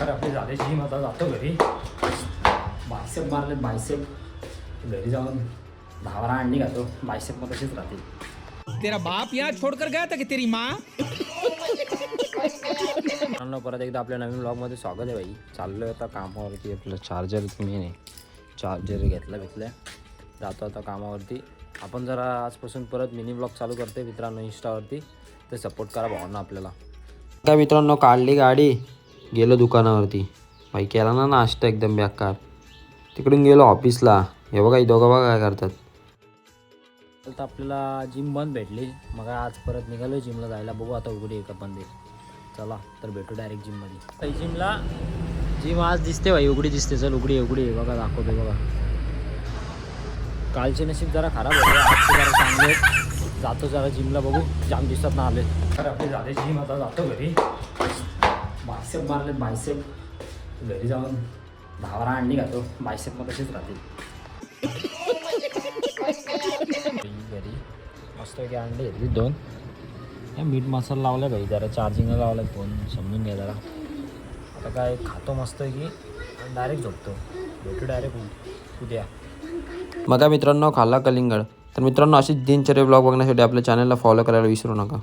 तर आपली झाले जिम आता जातो घरी. बायसेप मारले बायसेप. घरी जाऊन 10-12 अंडी खातो. बायसेप मग तशीच राहते. तेरा बाप यहाँ छोड़कर गया था कि तेरी माँ. परत एकदा आपल्या नवीन ब्लॉगमध्ये स्वागत आहे भाई. चाललो आहे आता कामावरती. आपलं चार्जर मेन आहे. चार्जर घेतल्या जातो आता कामावरती. आपण जरा आजपासून परत मिनी ब्लॉग चालू करते मित्रांनो इंस्टावरती. ते सपोर्ट करा भावांना आपल्याला. काय मित्रांनो काढली गाडी गेलो दुकानावरती. भाई केला ना नाश्ता एकदम बेकार. तिकडून गेलो ऑफिसला. हे बघा दोघं बघा काय करतात. तर आपल्याला जिम बंद भेटली. मग आज परत निघालो जिमला जायला. बघू आता उघडी आहे का बंद आहे. चला तर भेटू डायरेक्ट जिममध्ये. जिम आज दिसते भाई उघडी दिसते. चल उघडी आहे बघा दाखवतो बघा. कालचे नशीब जरा खराब होते. आजचे जरा चांगले. जातो जरा जिमला बघू. जाम दिसत ना आले. तर आपले झाले जिम आता जातो घरी. बायसेप मारले बायसेप. घरी जाऊन 10-12 अंडी खातो. बायसेप मग तशीच राहते. घरी मस्तपैकी अंडे घेतली 2. मीठ मसाला लावला भाई. जरा चार्जिंगला लावला फोन. समजून घ्या जरा. आता काय खातो मस्त की डायरेक्ट झोपतो. भेटू डायरेक्ट उद्या. मग मित्रांनो खाल्ला कलिंगड. तर मित्रांनो अशीच दिनचर्या ब्लॉग बघण्यासाठी आपल्या चॅनलला फॉलो करायला विसरू नका.